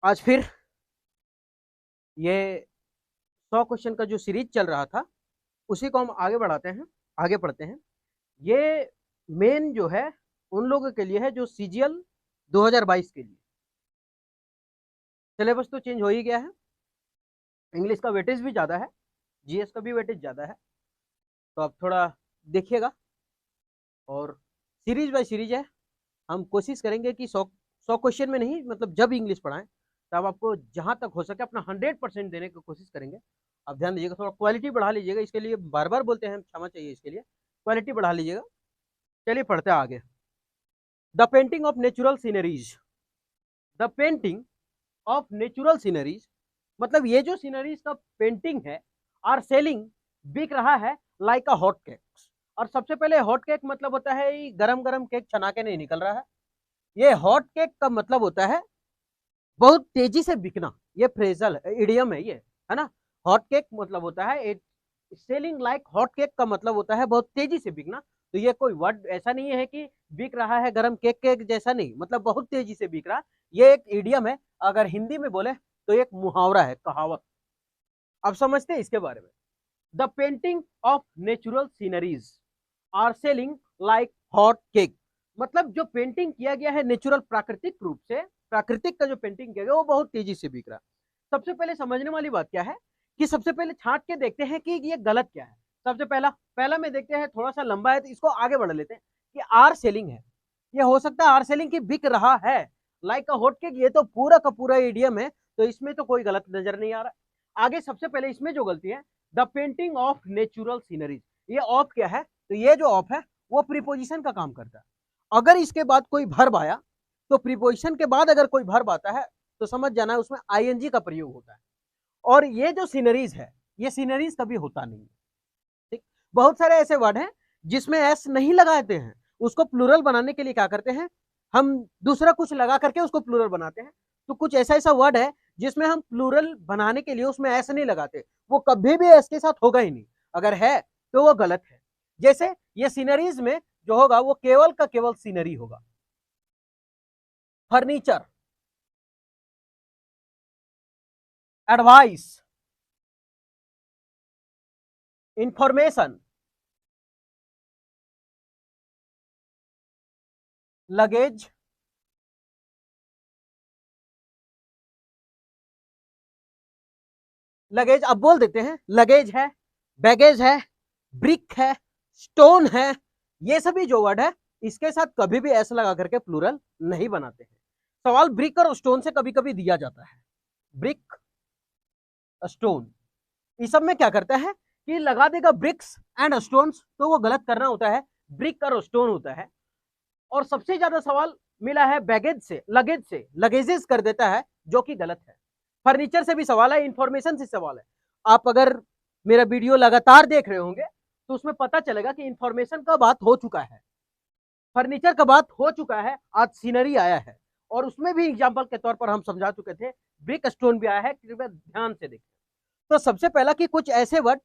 आज फिर ये 100 क्वेश्चन का जो सीरीज चल रहा था उसी को हम आगे बढ़ाते हैं, आगे पढ़ते हैं। ये मेन जो है उन लोगों के लिए है जो सीजीएल 2022 के लिए। सिलेबस तो चेंज हो ही गया है, इंग्लिश का वेटेज भी ज़्यादा है, जीएस का भी वेटेज ज़्यादा है, तो आप थोड़ा देखिएगा। और सीरीज बाय सीरीज है, हम कोशिश करेंगे कि 100 क्वेश्चन में नहीं, मतलब जब इंग्लिश पढ़ाएं तब आपको जहां तक हो सके अपना 100% देने की कोशिश करेंगे। आप ध्यान दीजिएगा, थोड़ा क्वालिटी बढ़ा लीजिएगा, इसके लिए बार बार बोलते हैं, क्षमा चाहिए इसके लिए, क्वालिटी बढ़ा लीजिएगा। चलिए पढ़ते हैं आगे। The painting of natural sceneries, the painting of natural sceneries मतलब ये जो सीनरीज का पेंटिंग है आर सेलिंग, बिक रहा है लाइक अ हॉट केक। और सबसे पहले हॉट केक मतलब होता है गरम गरम केक छना के नहीं निकल रहा है। ये हॉट केक का मतलब होता है बहुत तेजी से बिकना। ये फ्रेजल इडियम है ये, है ना। हॉट केक मतलब होता है सेलिंग लाइक हॉट केक का मतलब होता है बहुत तेजी से बिकना। तो ये कोई वर्ड ऐसा नहीं है कि बिक रहा है गरम केक केक जैसा, नहीं, मतलब बहुत तेजी से बिक रहा। ये एक इडियम है, अगर हिंदी में बोले तो एक मुहावरा है, कहावत। अब समझते हैं इसके बारे में। The painting of natural sceneries are selling like hot cake मतलब जो पेंटिंग किया गया है नेचुरल प्राकृतिक रूप से, प्राकृतिक का जो पेंटिंग किया गया वो बहुत तेजी से बिक रहा है। सबसे पहले समझने वाली बात क्या है कि सबसे पहले छांट के देखते हैं कि ये गलत क्या है। सबसे पहला पहला में देखते हैं, थोड़ा सा लंबा है तो इसको आगे बढ़ा लेते हैं कि आर सेलिंग है। ये हो सकता है आर सेलिंग की बिक रहा है लाइक अ हॉट केक, ये तो पूरा का पूरा इडियम है, तो इसमें तो कोई गलत नजर नहीं आ रहा। आगे सबसे पहले इसमें जो गलती है, the painting of natural sceneries, ये ऑफ क्या है, तो ये जो ऑफ है वो प्रीपोजिशन का काम करता है। अगर इसके बाद कोई वर्ब आया तो प्रीपोजिशन के बाद अगर कोई वर्ब आता है तो समझ जाना है उसमें आईएनजी का प्रयोग होता है। और ये जो सीनरीज है ये सीनरीज कभी होता नहीं है, ठीक। बहुत सारे ऐसे वर्ड हैं जिसमें एस नहीं लगाते हैं, उसको प्लूरल बनाने के लिए क्या करते हैं, हम दूसरा कुछ लगा करके उसको प्लूरल बनाते हैं। तो कुछ ऐसा ऐसा वर्ड है जिसमें हम प्लूरल बनाने के लिए उसमें एस नहीं लगाते, वो कभी भी एस के साथ होगा ही नहीं, अगर है तो वो गलत है। जैसे ये सीनरीज में जो होगा वो केवल का केवल सीनरी होगा। Furniture, advice, information, luggage, luggage अब बोल देते हैं, लगेज है, बैगेज है, ब्रिक है, स्टोन है, ये सभी जो वर्ड है इसके साथ कभी भी ऐसा लगा करके प्लूरल नहीं बनाते हैं। सवाल ब्रिक और स्टोन से कभी कभी दिया जाता है, ब्रिक, स्टोन, इस सब में क्या करता है कि लगा देगा ब्रिक्स एंड स्टोन्स, तो वो गलत करना होता है, ब्रिक और स्टोन होता है। और सबसे ज्यादा सवाल मिला है बैगेज से, लगेज से लगेजेस कर देता है, जो कि गलत है। फर्नीचर से भी सवाल है, इंफॉर्मेशन से सवाल है। आप अगर मेरा वीडियो लगातार देख रहे होंगे तो उसमें पता चलेगा कि इंफॉर्मेशन का बात हो चुका है, फर्नीचर का बात हो चुका है, आज सीनरी आया है। और उसमें भी एग्जाम्पल के तौर पर हम समझा चुके थे, ब्रिक स्टोन भी आया है, कृपया ध्यान से देखें। तो सबसे पहला कि कुछ ऐसे वर्ड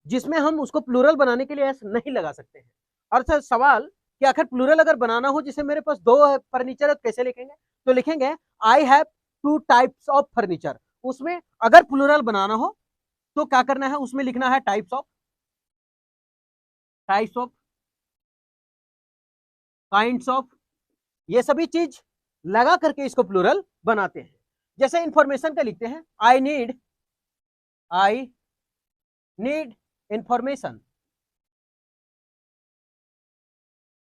जिसमें हम उसको प्लूरल बनाने के लिए एस नहीं लगा सकते हैं। और सर सवाल कि आखिर प्लूरल अगर बनाना हो, जिसे मेरे पास दो फर्नीचर है, कैसे लिखेंगे, तो लिखेंगे आई have two types of furniture. उसमें अगर प्लूरल बनाना हो तो क्या करना है, उसमें लिखना है types of, types of, kinds of, ये सभी चीज लगा करके इसको प्लूरल बनाते हैं। जैसे इंफॉर्मेशन का लिखते हैं, I need information,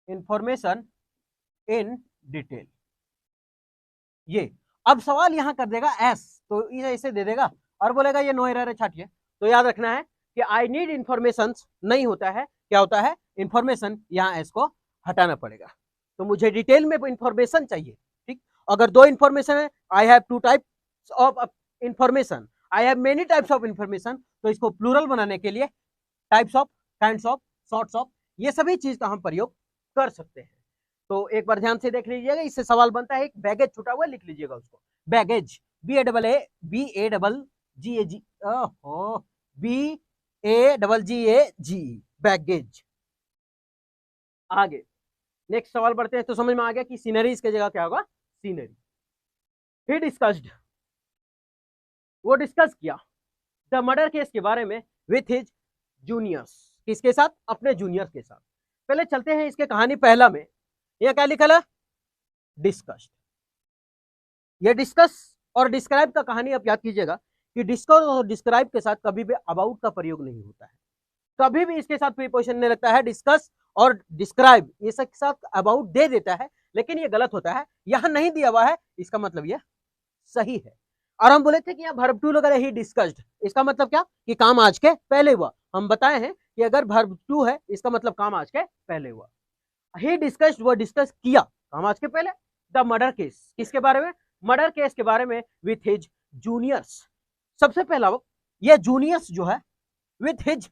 information in detail. ये अब सवाल यहां कर देगा एस, तो इसे दे देगा और बोलेगा ये नो एरर है, छाटिए। तो याद रखना है कि आई नीड इंफॉर्मेशन नहीं होता है, क्या होता है, इंफॉर्मेशन, यहां एस को हटाना पड़ेगा। तो मुझे डिटेल में इंफॉर्मेशन चाहिए, ठीक। अगर दो इंफॉर्मेशन है, I have two types of information, I have many types of information, तो इसको प्लूरल बनाने के लिए types of, kinds of, sorts of, ये सभी चीज का हम प्रयोग कर सकते हैं। तो एक बार ध्यान से देख लीजिएगा, इससे सवाल बनता है, एक बैगेज छुटा हुआ लिख लीजिएगा उसको, बैगेज, BAGG, बैगेज। आगे नेक्स्ट सवाल बढ़ते हैं, तो समझ में आ गया कि सीनरीज की जगह क्या होगा, सीनरी। फिर डिस्कस्ड वो डिस्कस किया द मर्डर केस के बारे में विथ हिज जूनियर्स। किसके साथ? अपने जूनियर्स के साथ। पहले चलते हैं इसके कहानी पहला में। यह क्या लिखा है? डिस्कस्ड। ये डिस्कस और डिस्क्राइब का कहानी आप याद कीजिएगा कि डिस्कस और डिस्क्राइब के साथ कभी भी अबाउट का प्रयोग नहीं होता है, कभी भी इसके साथ प्रीपोजिशन नहीं लगता है। डिस्कस और डिस्क्राइब ये सब के साथ अबाउट दे देता है, लेकिन ये गलत होता है। यहां नहीं दिया हुआ है, इसका मतलब ये सही है। और हम बोले थे कि यहाँ वर्ब टू लगा ही डिस्कस्ड, इसका मतलब क्या कि काम आज के पहले हुआ। हम बताए हैं कि अगर वर्ब टू है इसका मतलब काम आज के पहले हुआ। ही डिस्कस्ड, वो डिस्कस किया काम आज के पहले द मर्डर केस। किसके बारे में? मर्डर केस के बारे में विथ हिज जूनियर्स। सबसे पहला ये जूनियर्स जो है विथ हिज,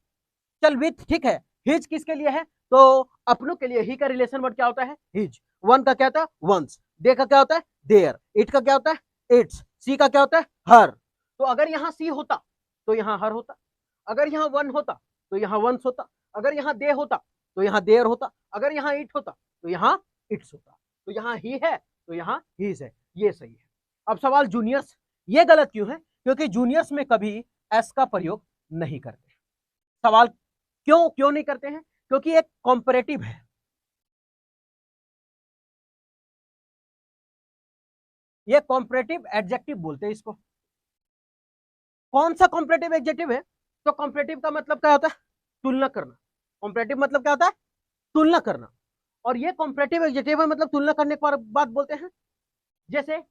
चल विथ ठीक है, हिज किसके लिए है? तो अपनों के लिए। ही का रिलेशन वर्ड क्या होता है? हिज। वन का क्या होता है? वंस। दे का क्या होता है? देयर। इट का क्या होता है? इट्स। सी का क्या होता है? हर। तो अगर यहाँ सी होता तो यहाँ हर होता, अगर यहाँ वन होता तो यहाँ वंस होता, अगर यहाँ दे होता तो यहाँ देयर होता, अगर यहाँ इट होता तो यहाँ इट्स होता। तो यहाँ ही है तो यहाँ हीज है, ये सही है। अब सवाल जूनियर्स, ये गलत क्यों है? क्योंकि जूनियर्स में कभी एस का प्रयोग नहीं करते। सवाल क्यों क्यों नहीं करते हैं? क्योंकि एक कॉम्परेटिव है। ये कॉम्परेटिव एडजेक्टिव बोलते हैं इसको। कौन सा कॉम्परेटिव एडजेक्टिव है? तो कॉम्परेटिव का मतलब क्या होता है? तुलना करना। कॉम्परेटिव मतलब क्या होता है? तुलना करना। और ये कॉम्परेटिव एडजेक्टिव है, मतलब तुलना करने के बाद बोलते हैं। जैसे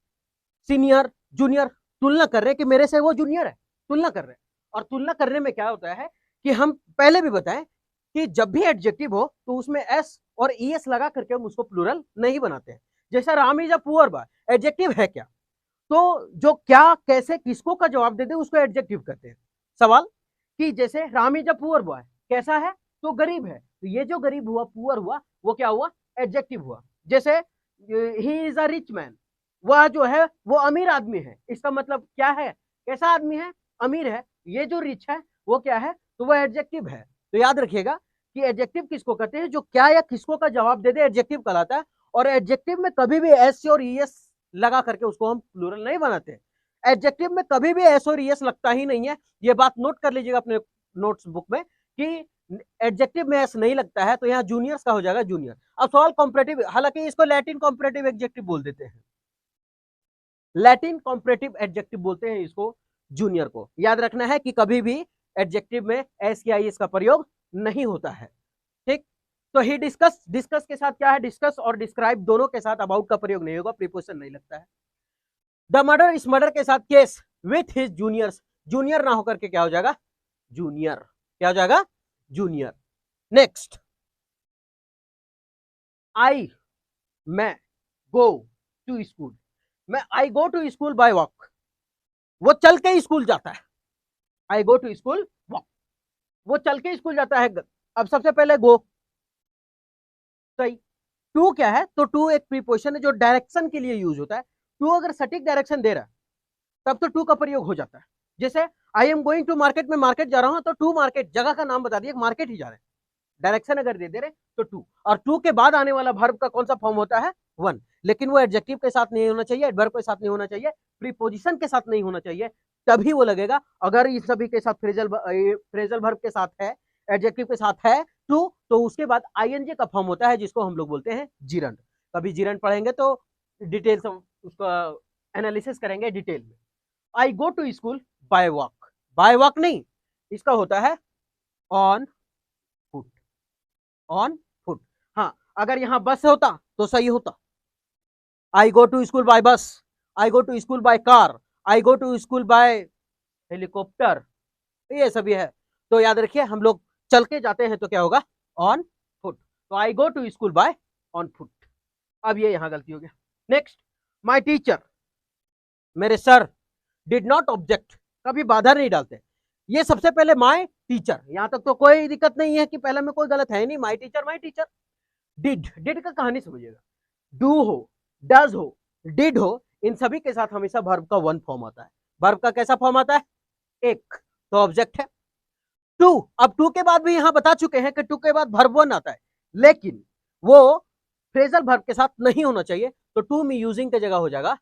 सीनियर जूनियर तुलना कर रहे हैं कि मेरे से वो जूनियर है, तुलना कर रहे हैं। और तुलना करने में क्या होता है कि हम पहले भी बताएं कि जब भी एडजेक्टिव हो तो उसमें एस और ईएस लगा करके हम उसको प्लूरल नहीं बनाते हैं। जैसा Ram is a poor boy, adjective है क्या? तो जो क्या कैसे किसको का जवाब दे दे उसको एडजेक्टिव कहते हैं। सवाल कि जैसे Ram is a poor boy, कैसा है? तो गरीब है। तो ये जो गरीब हुआ, पुअर हुआ, वो क्या हुआ? एडजेक्टिव हुआ। जैसे he is a rich man, वह जो है वो अमीर आदमी है, इसका मतलब क्या है? कैसा आदमी है? अमीर है। ये जो रिच है वो क्या है? तो वो एडजेक्टिव है। तो याद रखिएगा कि एडजेक्टिव किसको कहते हैं? जो क्या या किसको का जवाब दे दे एडजेक्टिव कहलाता है। और एडजेक्टिव में कभी भी एस और ईएस लगा करके उसको हम प्लूरल नहीं बनाते। एडजेक्टिव में कभी भी एस और ईएस लगता ही नहीं है। ये बात नोट कर लीजिएगा अपने नोट्स बुक में कि एडजेक्टिव में एस नहीं लगता है। तो यहाँ जूनियर्स का हो जाएगा जूनियर। अब सवाल कॉम्परेटिव, हालांकि इसको लैटिन कॉम्परेटिव एडजेक्टिव बोल देते हैं, लैटिन कॉम्परेटिव एडजेक्टिव बोलते हैं इसको जूनियर को। याद रखना है कि कभी भी एडजेक्टिव में एस या एस का प्रयोग नहीं होता है। ठीक, तो ही डिस्कस, डिस्कस के साथ क्या है? डिस्कस और डिस्क्राइब दोनों के साथ अबाउट का प्रयोग नहीं होगा, प्रीपोजिशन नहीं लगता है। द मर्डर, इस मर्डर के साथ case with his juniors, junior ना होकर के क्या हो जाएगा? जूनियर। क्या हो जाएगा? जूनियर। नेक्स्ट, आई, मैं, गो टू स्कूल। मैं I go to school by walk, वो चल के स्कूल जाता है। I go to school walk, वो चल के स्कूल जाता है। अब सबसे पहले गो, सही। टू क्या है? तो टू एक प्रीपोजिशन है जो डायरेक्शन के लिए यूज होता है। टू अगर सटीक डायरेक्शन दे रहा है तब तो टू का प्रयोग हो जाता है। जैसे I am going to market, में मार्केट जा रहा हूं, तो टू मार्केट, जगह का नाम बता दिए, मार्केट ही जा रहे हैं। डायरेक्शन अगर दे दे रहे तो टू। और टू के बाद आने वाला वर्ब का कौन सा फॉर्म होता है? वन। लेकिन वो एडजेक्टिव के साथ नहीं होना चाहिए, एडवर्ब के साथ नहीं होना चाहिए, प्रीपोजिशन के साथ नहीं होना चाहिए, तभी वो लगेगा। अगर इस सभी के साथ फ्रेजल वर्ब के साथ है, एडजेक्टिव के साथ है टू, तो उसके बाद आईएनजी का फॉर्म होता है जिसको हम लोग बोलते हैं जिरंड। कभी जिरंड पढ़ेंगे तो डिटेल से उसका एनालिसिस करेंगे डिटेल में। I go to school by walk, by walk नहीं, इसका होता है ऑन फुट, ऑन फुट। हाँ, अगर यहां बस होता तो सही होता, I go to school by bus, I go to school by car, I go to school by helicopter, ये सभी है। तो याद रखिए हम लोग चल के जाते हैं तो क्या होगा? On foot. तो I go to school by on foot. अब ये यहां गलती हो गया। नेक्स्ट, माई टीचर, मेरे सर, डिड नॉट ऑब्जेक्ट, कभी बाधा नहीं डालते। ये सबसे पहले माई टीचर, यहां तक तो कोई दिक्कत नहीं है कि पहले में कोई गलत है नहीं, my teacher my teacher. Did, did का कहानी समझिएगा, डू हो, डज हो, डिड हो, इन सभी के साथ हमेशा वर्ब का वन फॉर्म आता है। वर्ब का कैसा फॉर्म आता है? एक, तो ऑब्जेक्ट है। टू, अब टू के बाद भी यहां बता चुके हैं कि टू के बाद वर्ब वन आता है, लेकिन वो फ्रेजल वर्ब के साथ नहीं होना चाहिए। तो टू में यूजिंग की जगह हो जाएगा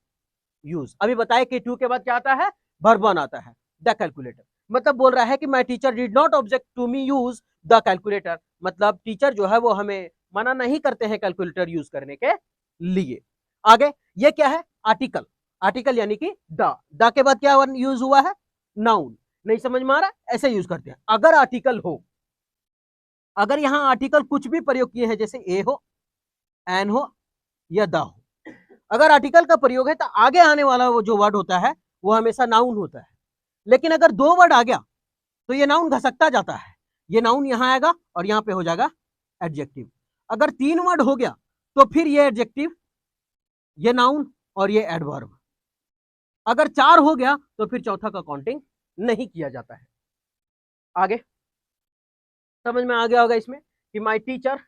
यूज। अभी बताए कि टू के बाद क्या आता है? वर्ब 1 आता है, द कैलकुलेटर। मतलब बोल रहा है कि my teacher did not object to me use the calculator, मतलब टीचर जो है वो हमें मना नहीं करते हैं कैलकुलेटर यूज करने के लिए। आगे ये क्या है, आर्टिकल। आर्टिकल यानी कि द के बाद क्या यूज हुआ है, नाउन। नहीं समझ में आ रहा, ऐसे यूज करते हैं। अगर आर्टिकल हो, अगर यहां आर्टिकल कुछ भी प्रयोग किए हैं, जैसे ए हो, एन हो या द हो, अगर आर्टिकल का प्रयोग है तो आगे आने वाला वो जो वर्ड होता है वो हमेशा नाउन होता है। लेकिन अगर दो वर्ड आ गया तो ये नाउन घसकता जाता है, ये नाउन यहां आएगा और यहां पे हो जाएगा एडजेक्टिव। अगर तीन वर्ड हो गया तो फिर ये एडजेक्टिव, ये नाउन और ये एडवर्ब। अगर चार हो गया तो फिर चौथा का काउंटिंग नहीं किया जाता है। आगे समझ में आ गया होगा इसमें कि my teacher,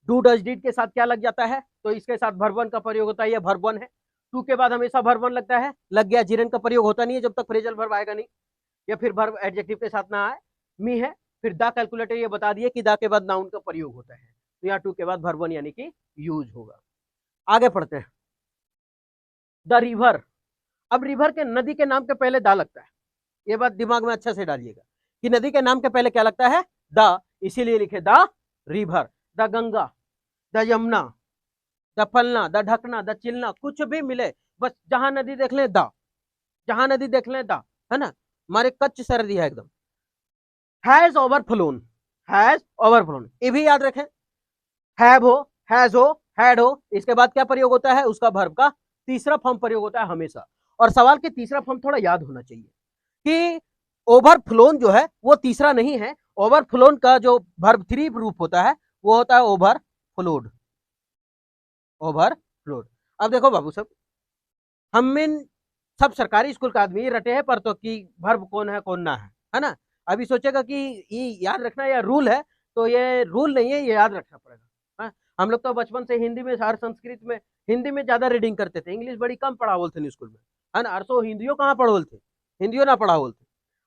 do does did के साथ क्या लग जाता है, तो इसके साथ वर्ब 1 का प्रयोग होता है, ये वर्ब 1 है। टू के बाद हमेशा वर्ब 1 लगता है, लग गया, जिरन का प्रयोग होता नहीं है जब तक फ्रेजल वर्ब आएगा नहीं, या फिर वर्ब एडजेक्टिव के साथ ना आए। मी है, फिर द कैलकुलेटर, ये बता दिए कि द के बाद नाउन का प्रयोग होता है, तो यहाँ टू के बाद वर्ब 1 यानी कि यूज होगा। आगे पढ़ते हैं, द रिवर। अब रिवर के, नदी के नाम के पहले दा लगता है, ये बात दिमाग में अच्छे से डालिएगा कि नदी के नाम के पहले क्या लगता है, द, इसीलिए लिखे the river. The Ganga, the Yamuna, the फलना, द ढकना, द चिलना, कुछ भी मिले, बस जहां नदी देख लें द, जहां नदी देख लें द, है ना। हमारे कच्च सर्दी है एकदम। हैज ओवरफ्लोन, हैज ओवरफ्लोन, ये भी याद रखें। हैव हो, हैज हो, हैड हो, इसके बाद क्या प्रयोग होता है, उसका वर्ब का तीसरा फॉर्म प्रयोग होता है हमेशा। और सवाल के तीसरा फॉर्म थोड़ा याद होना चाहिए कि ओवरफ्लोन जो है वो तीसरा नहीं है, ओवरफ्लोन का जो वर्ब 3 रूप होता है वो होता है ओवरफ्लोड, ओवरफ्लोड। अब देखो बाबू साहब, हम इन सब सरकारी स्कूल का आदमी रटे हैं पर तो कि वर्ब कौन है कौन ना है ना। अभी सोचेगा कि ये याद रखना या रूल है, तो ये रूल नहीं है, ये याद रखना पड़ेगा। हाँ? हम लोग तो बचपन से हिंदी में, हर संस्कृत में, हिंदी में ज्यादा रीडिंग करते थे, इंग्लिश बड़ी कम पढ़ा बोलते थे स्कूल में, है ना। अरसो हिंदियों कहाँ पढ़ बोलते, हिंदियों ना पढ़ा बोलते।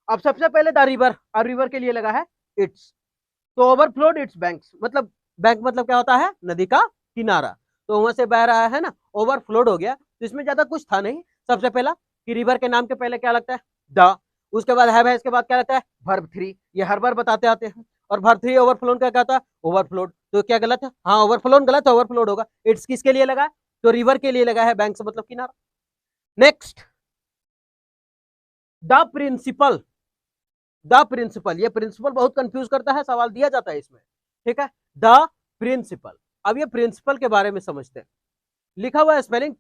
अब सबसे पहले द रिवर, और रिवर के लिए लगा है इट्स, तो ओवरफ्लोड इट्स बैंक्स, मतलब बैंक मतलब क्या होता है, नदी का किनारा, तो वहां से बह रहा है ना, ओवरफ्लोड हो गया। तो इसमें ज्यादा कुछ था नहीं। सबसे पहला कि रिवर के नाम के पहले क्या लगता है, द, उसके बाद है, इसके बाद क्या लगता है, वर्ब 3, ये हर बार बताते आते हैं। और वर्ब 3 ओवरफ्लोन क्या कहता है, ओवरफ्लोड, तो क्या गलत है, हाँ ओवरफ्लोन गलत है, ओवरफ्लोड होगा। इट्स किसके लिए लगा है, तो रिवर के लिए लगा है, बैंक से मतलब किनारा। Next, the principal. The principal, ये प्रिंसिपल बहुत कंफ्यूज करता है, सवाल दिया जाता है इसमें, ठीक है। द प्रिंसिपल, अब ये प्रिंसिपल के बारे में समझते हैं। लिखा हुआ है स्पेलिंग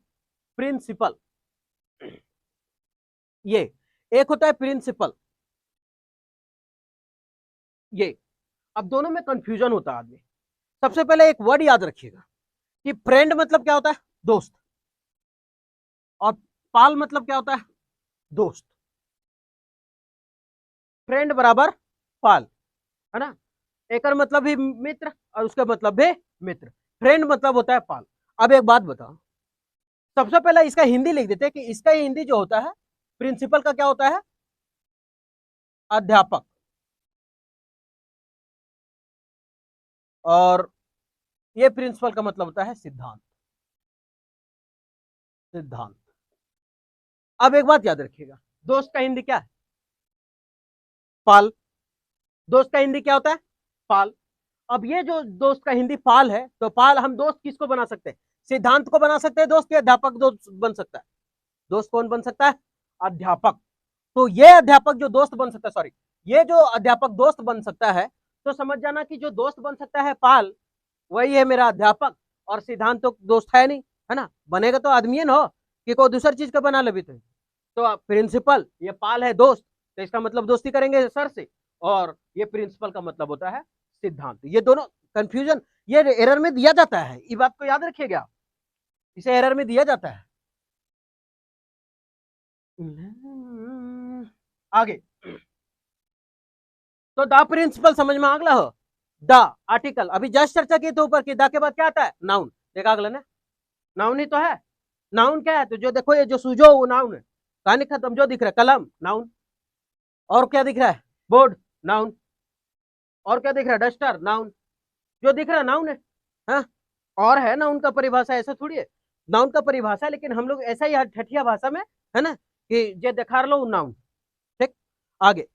प्रिंसिपल, ये एक होता है प्रिंसिपल, ये। अब दोनों में कंफ्यूजन होता है आदमी। सबसे पहले एक वर्ड याद रखिएगा कि फ्रेंड मतलब क्या होता है, दोस्त, और पाल मतलब क्या होता है, दोस्त। फ्रेंड बराबर पाल, है ना। एक मतलब भी मित्र और उसका मतलब भी मित्र, फ्रेंड मतलब होता है पाल। अब एक बात बताओ, सबसे पहले इसका हिंदी लिख देते हैं कि इसका हिंदी जो होता है, प्रिंसिपल का क्या होता है, अध्यापक, और ये प्रिंसिपल का मतलब होता है सिद्धांत, सिद्धांत। अब एक बात याद रखिएगा, दोस्त का हिंदी क्या है, पाल, दोस्त का हिंदी क्या होता है, पाल। अब ये जो दोस्त का हिंदी पाल है, तो पाल हम दोस्त किसको बना सकते हैं, सिद्धांत को बना सकते हैं दोस्त, या अध्यापक दोस्त बन सकता है, दोस्त कौन बन सकता है, अध्यापक। तो ये अध्यापक जो दोस्त बन सकता है, सॉरी, ये जो अध्यापक दोस्त बन सकता है, तो समझ जाना कि जो दोस्त बन सकता है पाल, वही है मेरा अध्यापक। और सिद्धांत तो दोस्त है नहीं, है ना, बनेगा तो आदमी हो कि कोई दूसरी चीज का बना ले। तो प्रिंसिपल, ये पाल है दोस्त, तो इसका मतलब दोस्ती करेंगे सर से, और ये प्रिंसिपल का मतलब होता है सिद्धांत। ये दोनों कंफ्यूजन, ये एरर में दिया जाता है, ये बात को याद रखिएगा, इसे एरर में दिया जाता है। आगे, तो द प्रिंसिपल समझ में आगला हो, द आर्टिकल, अभी जस्ट चर्चा की तो ऊपर की, द के बाद क्या आता है, नाउन, देखा अगला ने, नाउन ही तो है। नाउन क्या है, तो जो देखो ये जो सूजो वो नाउन है, कहानी खत्म। जो दिख रहा है कलम, नाउन। और क्या दिख रहा है, बोर्ड, नाउन। और क्या दिख रहा है, डस्टर, नाउन। जो दिख रहा है नाउन है, हाँ। और है ना उनका परिभाषा, ऐसा थोड़ी है, नाउन का परिभाषा, लेकिन हम लोग ऐसा ही ठठिया भाषा में, है ना, कि जे देखा लो नाउन, आगे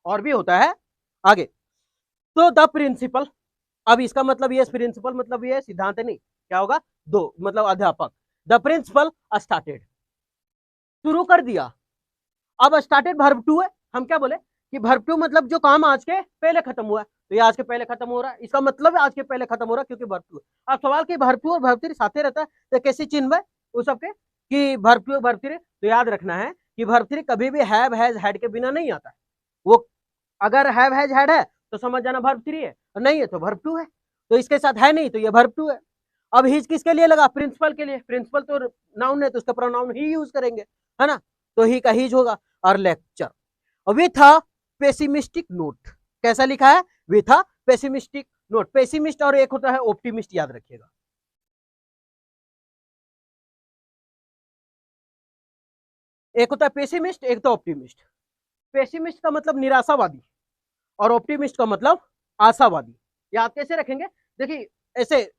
और भी होता है आगे। तो द प्रिंसिपल, अब इसका मतलब ये प्रिंसिपल मतलब ये सिद्धांत नहीं, क्या होगा, दो मतलब अध्यापक। द प्रिंसिपल स्टार्टेड, शुरू कर दिया। अब स्टार्टेड वर्ब टू है, हम क्या बोले कि वर्ब टू मतलब जो काम आज के पहले खत्म हुआ, तो ये आज के पहले खत्म हो रहा है, इसका मतलब आज के पहले खत्म हो रहा है क्योंकि वर्ब टू। अब सवाल कि वर्ब टू और वर्ब थ्री साथे रहता है तो कैसे चिन्ह है उस सबके कि वर्ब टू और वर्ब थ्री, तो याद रखना है कि वर्ब थ्री कभी भी हैव हैज हैड के बिना नहीं आता है। वो अगर हैव हैज हैड है तो समझ जाना वर्ब थ्री है, और नहीं है तो वर्ब टू है, तो इसके साथ है नहीं तो ये वर्ब टू है। अब हिज किसके लिए लगा, प्रिंसिपल के लिए, प्रिंसिपल तो नाउन है तो उसका प्रोनाउन ही यूज करेंगे, है ना, तो ही का हिज होगा। और lecture with a pessimistic note, कैसा लिखा है, with a pessimistic note. Pessimist और एक होता है ऑप्टिमिस्ट, याद रखिएगा। एक होता है पेसिमिस्ट, एक तो ऑप्टिमिस्ट। पेसिमिस्ट का मतलब निराशावादी और ऑप्टिमिस्ट का मतलब आशावादी। याद कैसे रखेंगे, देखिए ऐसे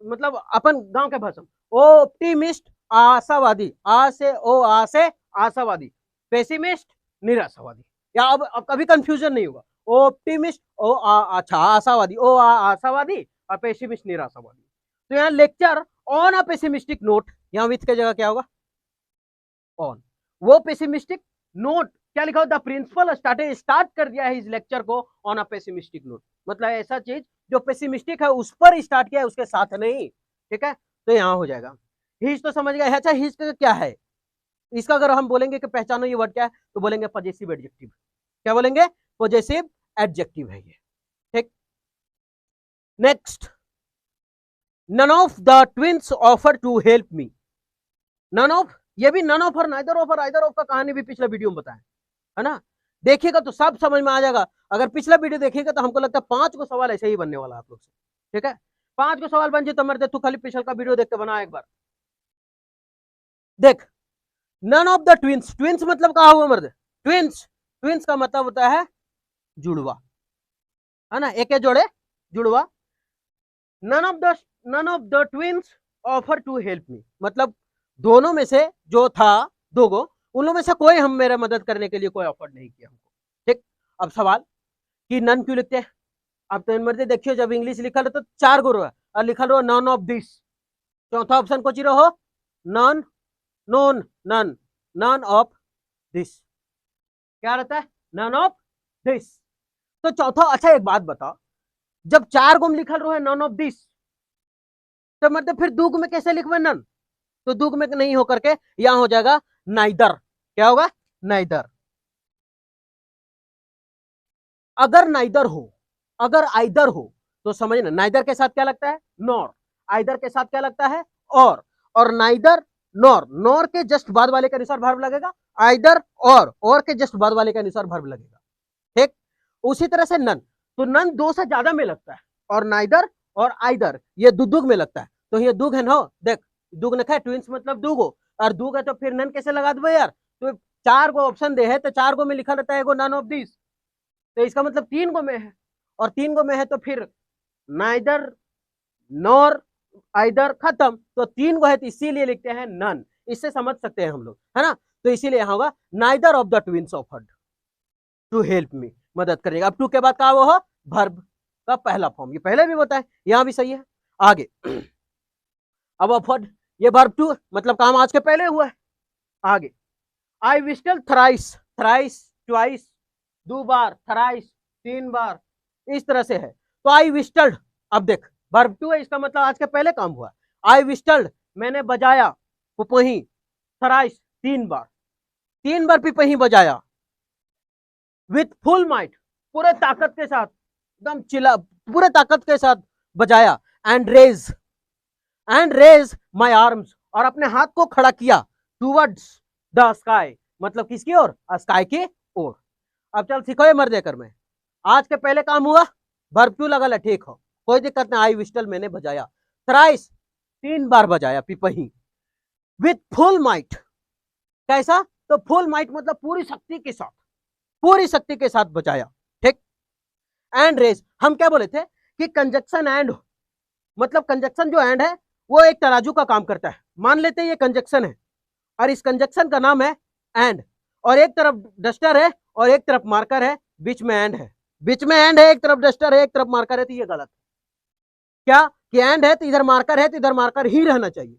मतलब अपन गांव के भाषा में, ऑप्टिमिस्ट आशावादी, आ से ओ आ से आशावादी, पेसिमिस्ट निराशावादी। या अब कभी कंफ्यूजन नहीं होगा, ऑप्टिमिस्ट ओ अच्छा आशावादी, ओ आशावादी, और पेसिमिस्ट निराशावादी। तो यहाँ lecture on a pessimistic note, यहाँ विथ की जगह क्या होगा, ऑन। वो पेसिमिस्टिक नोट क्या लिखा हो, द प्रिंसिपल स्टार्ट कर दिया है इस लेक्चर को ऑन अ पेसिमिस्टिक नोट, मतलब ऐसा चीज जो पेसिमिस्टिक है उस पर स्टार्ट किया है, उसके साथ नहीं, ठीक है। तो यहाँ हो जाएगा हिज, तो समझ गए। अच्छा हिज का क्या है, इसका अगर हम बोलेंगे कि पहचानो ये वर्ड क्या है, तो बोलेंगे पॉजेसिव एडजेक्टिव। क्या बोलेंगे, पॉजेसिव एडजेक्टिव है ये, ठीक। Next, none of the twins offer to help me. None of, ये भी नन ऑफ और नाइदर ऑफ और आइदर ऑफ का कहानी भी पिछले वीडियो में बताया है ना, देखिएगा तो सब समझ में आ जाएगा। अगर पिछला वीडियो देखिएगा तो हमको लगता है 5 को सवाल ऐसे ही बनने वाला आप लोग से, ठीक है। 5 को सवाल बन जाए तो मर्द तू खाली पिछला का वीडियो देख के बना एक बार। देख, none of the twins, twins मतलब कहा हुआ मर्द, ट्विंस, ट्विंस का मतलब होता है जुड़वा, है ना, एक जोड़े जुड़वा। None of the twins offer to help me, मतलब दोनों में से जो था, दो गो, उन लोगों में से कोई हम मेरा मदद करने के लिए कोई ऑफर नहीं किया हमको, ठीक। अब सवाल कि नन क्यों लिखते हैं, अब तो मर्जी देखियो, जब इंग्लिश लिखा तो 4 गो रहा और लिखा रहो नन ऑफ दिस, चौथा ऑप्शन को चिरो हो none, none, none, none of this, क्या रहता है, नन ऑफ दिस। तो चौथा, अच्छा एक बात बताओ, जब 4 गुम लिखल रहो है नन ऑफ दिस, तो मतलब फिर दुग में कैसे लिखवे नन, तो दुग में नहीं होकर के यहां हो जाएगा नाइदर, क्या होगा, नाइदर। अगर नाइदर हो, अगर आइदर हो तो समझना, नाइदर के साथ क्या लगता है, नॉर, आइदर के साथ क्या लगता है, और नाइदर नॉर, नॉर के जस्ट बाद वाले के अनुसार वर्ब लगेगा, आइदर और के जस्ट बाद वाले के अनुसार वर्ब लगेगा, ठीक। उसी तरह से नन, तो नन 2 से ज्यादा में लगता है, और नाइदर और आइदर ये दुग में लगता है, तो ये दुग है ना, देख दुग लिखा है, ट्विंस मतलब दुगो, और दुग है तो फिर नन कैसे लगा दो यार, तो 4 गो ऑप्शन दे है तो 4 गो में लिखा रहता है एगो नन ऑफ दिस, तो इसका मतलब 3 गो में है, और 3 गो में है तो फिर नाइदर नॉर आइदर, खत्म, तो 3 गो है तो इसीलिए लिखते हैं नन, इससे समझ सकते हैं हम लोग, है ना। तो इसीलिए यहां होगा neither of the twins offered to help me, मदद करेगा। अब टू के बाद का वो हो वर्ब का पहला फॉर्म, ये पहले भी बताए, यहां भी सही है। आगे अब ऑफर्ड, ये वर्ब टू मतलब काम आज के पहले हुआ है। आगे आई विस्टल थ्राइस, थ्राइस ट्वाइस, 2 बार, थ्राइस 3 बार, इस तरह से है। तो आई विस्टल्ड, अब देख वर्ब टू है, इसका मतलब आज के पहले काम हुआ। आई विस्टल्ड मैंने बजाया पिपही, थ्राइस 3 बार, 3 बार पिपही बजाया, विथ फुल माइट पूरे ताकत के साथ, एकदम चिल्ला पूरे ताकत के साथ बजाया, एंड रेज माई आर्म्स, और अपने हाथ को खड़ा किया, टूवर्ड्स द स्काई, मतलब किसकी ओर, स्काई की ओर। अब चल सीखो ये मर देकर में, आज के पहले काम हुआ, वर्ब टू लगा, ठीक हो, कोई दिक्कत नहीं। आई विस्टल मैंने बजाया, थ्राइस 3 बार बजाया पिपही, विथ फुल माइट, कैसा, तो फुल माइट मतलब पूरी शक्ति के साथ, पूरी शक्ति के साथ बजाया, ठीक। एंड रेज, हम क्या बोले थे कि कंजक्शन एंड, मतलब कंजक्शन जो एंड है वो एक तराजू का काम करता है, मान लेते हैं ये कंजक्शन है और इस कंजक्शन का नाम है एंड, और एक तरफ डस्टर है और एक तरफ मार्कर है, बीच में एंड है, बीच में एंड है, एक तरफ डस्टर है, एक तरफ मार्कर है, तो ये गलत है। क्या कि एंड है तो इधर मार्कर है, तो इधर मार्कर ही रहना चाहिए।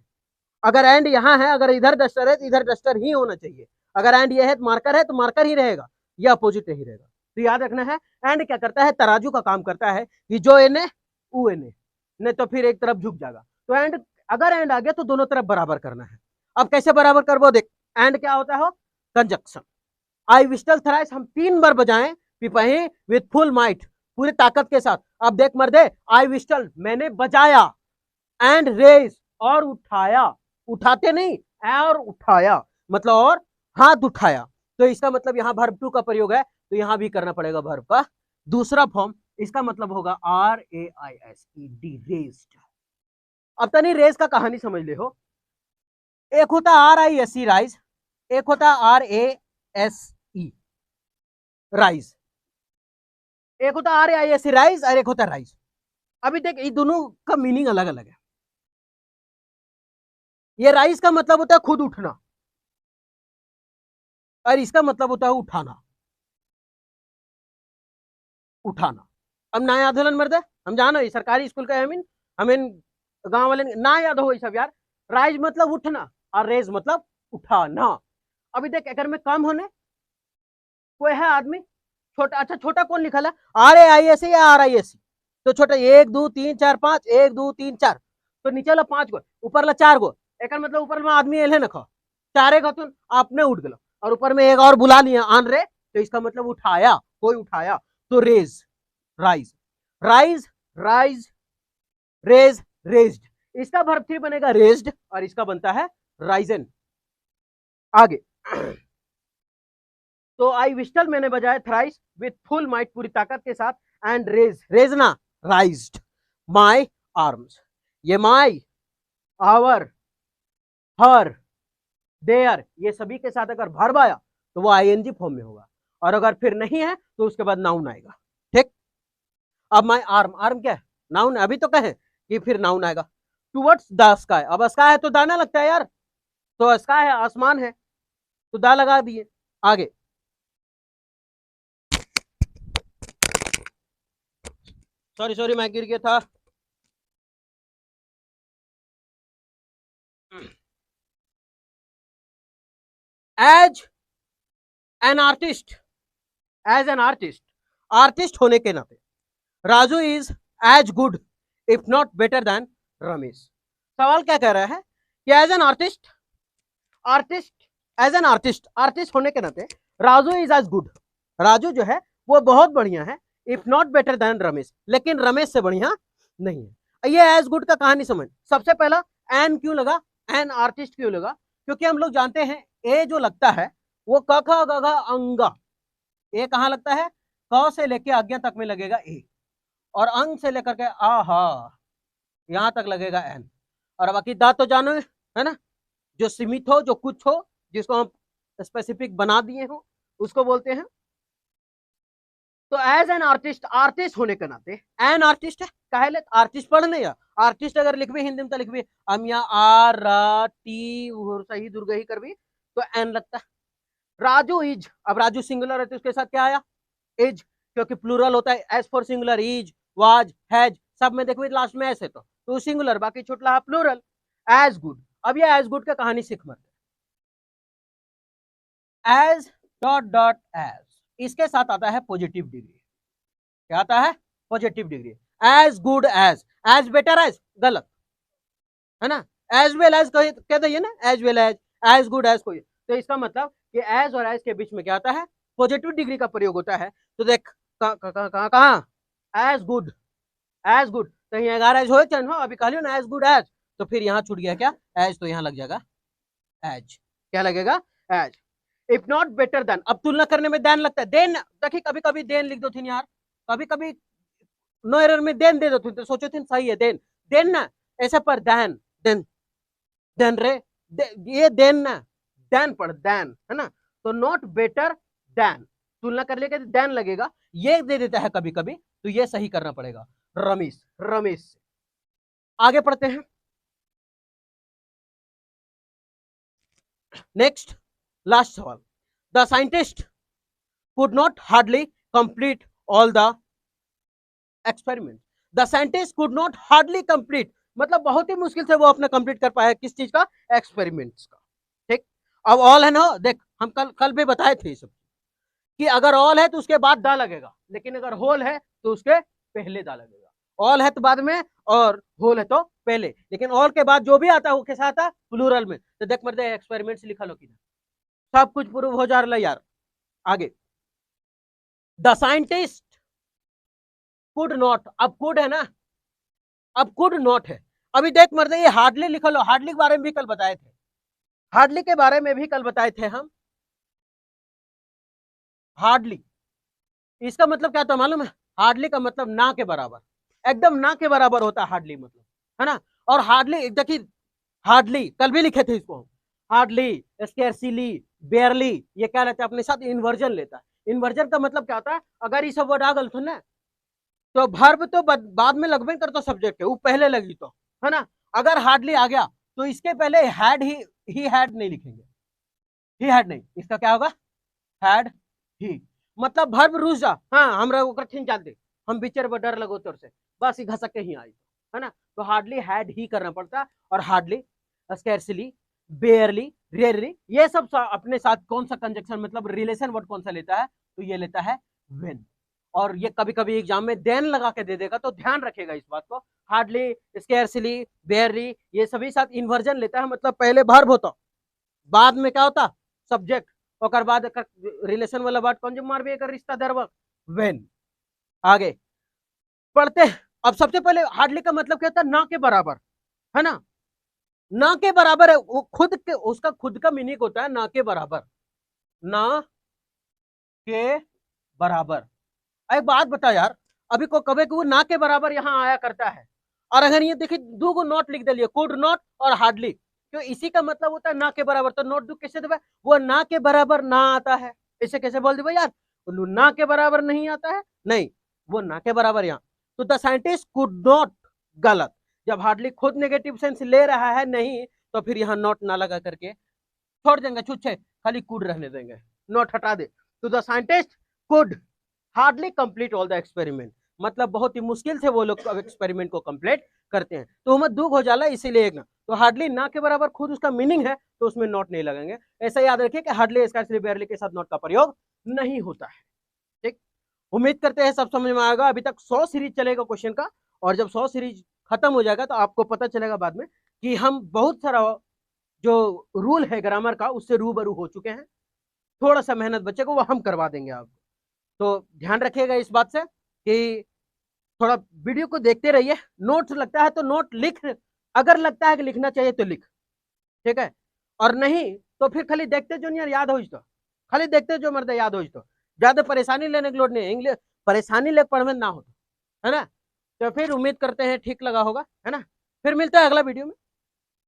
अगर एंड यहाँ है, अगर इधर डस्टर है तो इधर डस्टर ही होना चाहिए। अगर एंड ये है तो मार्कर ही रहेगा, या अपोजिट नहीं रहेगा। तो याद रखना है, एंड क्या करता है, तराजू का काम करता है कि जो एने वो एने, नहीं तो फिर एक तरफ झुक जाएगा। तो एंड, अगर एंड आ गया तो दोनों तरफ बराबर करना है। अब कैसे बराबर करबो, देख एंड क्या होता है, कंजक्शन। आई विस्टल थ्राइस हम 3 बार बजाएं, पिपही विथ फुल माइट, पूरी ताकत के साथ। अब देख मर्दे, आई विस्टल मैंने बजाया, एंड रेज और उठाया, उठाते नहीं, और उठाया मतलब और हाथ उठाया। तो इसका मतलब यहाँ वर्ब टू का प्रयोग है, तो यहाँ भी करना पड़ेगा वर्ब का दूसरा फॉर्म। इसका मतलब होगा RAISED, रेज्ड। अब तनी रेज का कहानी समझ ले हो। एक होता RISE राइज, एक होता RASE राइज, एक होता RAISE राइज और एक होता राइज। अभी देख, ये दोनों का मीनिंग अलग अलग है। ये राइज का मतलब होता है खुद उठना, और इसका मतलब होता है उठाना, उठाना। अब ना याद होलन मर्द, हम जानो ये सरकारी स्कूल का हमें गांव वाले ना याद हो सब यार। राइज मतलब उठना और रेज मतलब उठाना। अभी देख, अगर में कम होने कोई है आदमी छोटा, अच्छा छोटा कौन लिखा है, RAISE या RISE, तो छोटा 1 2 3 4 5, 1 2 3 4, तो नीचे ला 5 गो, ऊपर ला 4 गो। एक मतलब ऊपर में आदमी एल है ना, चारे का तो आपने उठ गया, और ऊपर में एक और बुला लिया आन रे, तो इसका मतलब उठाया, कोई उठाया। तो raise, rise, rise, rise, raise, raised. इसका वर्ब 3 बनेगा रेज्ड, और इसका बनता है राइजन। आगे तो आई विस्टल मैंने बजाया थ्राइस विथ फुल माइट, पूरी ताकत के साथ, एंड रेज, रेजना राइज्ड माय आर्म्स। ये माय, आवर, हर, देयर, ये सभी के साथ अगर वर्ब आया तो वो ING फॉर्म में होगा, और अगर फिर नहीं है तो उसके बाद नाउन आएगा। ठीक, अब माय आर्म, आर्म क्या है, नाउन। अभी तो कहे कि फिर नाउन आएगा। टुवर्ड्स द स्काई, अब स्काई है तो दाना लगता है यार, तो स्काई है आसमान है, तो दा लगा दिए। आगे सॉरी सॉरी मैं गिर गया था। As an artist, as an artist, artist होने के नाते Raju is as good if not better than Ramesh. सवाल क्या कह रहा है कि as an artist, artist, as an artist, artist होने के नाते Raju is as good, Raju जो है वो बहुत बढ़िया है, if not better than Ramesh, लेकिन रमेश से बढ़िया नहीं है। ये एज गुड का कहानी समझ। सबसे पहला एन क्यों लगा, एन आर्टिस्ट क्यों लगा, क्योंकि हम लोग जानते हैं ए जो लगता है वो क ख ग घ अंगा, ए कहाँ लगता है, क से लेके आज्ञा तक में लगेगा ए, और अंग से लेकर के आहा यहां तक लगेगा एन, और बाकी दा तो जानो है ना, जो सीमित हो, जो कुछ हो, जिसको हम स्पेसिफिक बना दिए हो, उसको बोलते हैं। तो एज एन आर्टिस्ट, आर्टिस्ट होने के नाते एन आर्टिस्ट है, काहे आर्टिस्ट पढ़ने या आर्टिस्ट अगर लिखबे हिंदी में तो लिखबे अमिया आर टी सही दुर्ग ही करबी तो एन लगता है। राजू इज, अब राजू सिंगुलर है तो उसके साथ क्या आया, इज, क्योंकि प्लूरल होता है, as for singular, is, was, has, सब में देखो लास्ट में ऐसे तो सिंगुलर, बाकी छोटला प्लूरल। एज गुड, अब ये एज गुड का कहानी सीख मत, एज डॉट डॉट एज, इसके साथ आता है पॉजिटिव डिग्री। क्या आता है, positive degree. As good as better as गलत है ना, एज वेल एज कह दिए ना, as well as good as कोई, तो इसका मतलब कि एज और एज के बीच में क्या आता है, पॉजिटिव डिग्री का प्रयोग होता है। तो देख कहाँ एज गुड, एज गुड, कहीं 11 एज हो चैन हो, अभी कह लियो ना एज गुड एज, तो फिर यहाँ छूट गया क्या, एज, तो यहाँ लग जाएगा एज, क्या लगेगा, as. If not better than, अब तुलना करने में देन लगता है, देन देखिए कभी कभी देन लिख दो थी यार, कभी कभी नो एरर में देन दे दो थी, तो सोचो थी सही है देन, देन ना ऐसा पर देन, देन, देन रे ये देन ना, देन पढ़ देन है ना, तो नॉट बेटर देन, तुलना कर लेगा देन लगेगा, ये दे देता है कभी कभी, तो ये सही करना पड़ेगा रमेश, रमेश से। आगे पढ़ते हैं, नेक्स्ट लास्ट सवाल। The scientist could not hardly complete all the experiments. The scientist could not hardly complete, मतलब बहुत ही मुश्किल से वो अपना कंप्लीट कर पाया किस चीज का, एक्सपेरिमेंट्स का। ठीक, अब ऑल है ना, देख हम कल भी बताए थे सब कि अगर ऑल है तो उसके बाद दा लगेगा, लेकिन अगर होल है तो उसके पहले दा लगेगा। ऑल है तो बाद में और होल है तो पहले, लेकिन ऑल के बाद जो भी आता है वो कैसा आता है, प्लूरल में। तो देख मर्दे एक्सपेरिमेंट्स लिखा लो कि सब कुछ प्रूव हो जा रहा है यार। आगे, द साइंटिस्ट कुड नॉट, अब कुड है ना, अब कुड नॉट है। अभी देख मर्दे ये हार्डली लिखा लो, हार्डली के बारे में भी कल बताए थे, हार्डली के बारे में भी कल बताए थे हम। हार्डली इसका मतलब क्या था मालूम है, हार्डली का मतलब ना के बराबर, एकदम ना के बराबर होता है हार्डली मतलब, है ना। और हार्डली देखिए, हार्डली कल भी लिखे थे इसको, हार्डली, स्कैर्सिली, बेयरली, ये क्या लेता है अपने साथ, इन्वर्जन लेता है। इन्वर्जन का मतलब क्या होता है, अगर ये सब वर्ड आ गल तो ना, तो वर्ब तो बाद में लगभग करता सब्जेक्ट है, वो पहले लगी तो, है ना। अगर हार्डली आ गया तो इसके पहले हैड ही हैड नहीं लिखेंगे, ही हैड नहीं, इसका क्या होगा, हैड ही। मतलब वर्ब रुस जा, हाँ हमरा ओकर थिन जानते, हम बिचर पर डर लगो तोर से, बस ही घसक के ही आई, है ना। तो हार्डली हैड ही करना पड़ता है, और हार्डली, स्कैर्सली, बेयरली, रेयरली, ये सब अपने साथ कौन सा कंजक्शन मतलब रिलेशन वर्ड कौन सा लेता है, तो ये लेता है व्हेन। और ये कभी कभी एग्जाम में देन लगा के दे देगा, तो ध्यान रखेगा इस बात को। हार्डली, स्कैर्सली, बेयरली, ये सभी साथ इन्वर्जन लेता है, मतलब पहले वर्ब होता, बाद में क्या होता, सब्जेक्ट, और बाद रिलेशन वाला वर्ड कंज्यूमर भी एक रिश्ता दरव व्हेन। आगे पढ़ते हैं। अब सबसे पहले हार्डली का मतलब क्या होता है, ना के बराबर, है ना, ना के बराबर है वो, खुद के उसका खुद का मीनिंग होता है ना के बराबर, ना के बराबर। एक बात बता यार, अभी को कभी वो ना के बराबर यहाँ आया करता है, और अगर ये देखिए दो को नॉट लिख दिलिए, कुड नॉट और हार्डली, तो इसी का मतलब होता है ना के बराबर। तो नोट दू कैसे देवे, वो ना के बराबर ना आता है, इसे कैसे बोल दे यार, ना के बराबर नहीं आता है, नहीं वो ना के बराबर यहाँ। तो द साइंटिस्ट कुड नॉट, गलत, जब हार्डली खुद नेगेटिव सेंस ले रहा है नहीं, तो फिर यहाँ नॉट ना लगा करके छोड़ देंगे, छुच्छे खाली कुड रहने देंगे, नॉट हटा दे। तो the scientist could hardly complete all the experiment, मतलब बहुत ही मुश्किल से वो लोग एक्सपेरिमेंट को कंप्लीट करते हैं। तो हमें दुख हो जाला इसीलिए एक ना, तो हार्डली ना के बराबर खुद उसका मीनिंग है, तो उसमें नॉट नहीं लगेंगे। ऐसा याद रखिए कि हार्डली, स्कैर्सली, बेयरली के साथ नॉट का प्रयोग नहीं होता है। ठीक, उम्मीद करते हैं सब समझ में आएगा। अभी तक 100 सीरीज चलेगा क्वेश्चन का, और जब 100 सीरीज खत्म हो जाएगा तो आपको पता चलेगा बाद में कि हम बहुत सारा जो रूल है ग्रामर का उससे रूबरू हो चुके हैं। थोड़ा सा मेहनत बचेगा वो हम करवा देंगे आपको। तो ध्यान रखिएगा इस बात से कि थोड़ा वीडियो को देखते रहिए। नोट्स लगता है तो नोट लिख, अगर लगता है कि लिखना चाहिए तो लिख, ठीक है, और नहीं तो फिर खाली देखते जो नहीं यार, याद हो तो खाली देखते जो मर्द याद हो तो, ज्यादा परेशानी लेने की लोड नहीं है, इंग्लिश परेशानी लेकर पढ़ने ना हो, है ना। तो फिर उम्मीद करते हैं ठीक लगा होगा, है ना। फिर मिलते हैं अगला वीडियो में।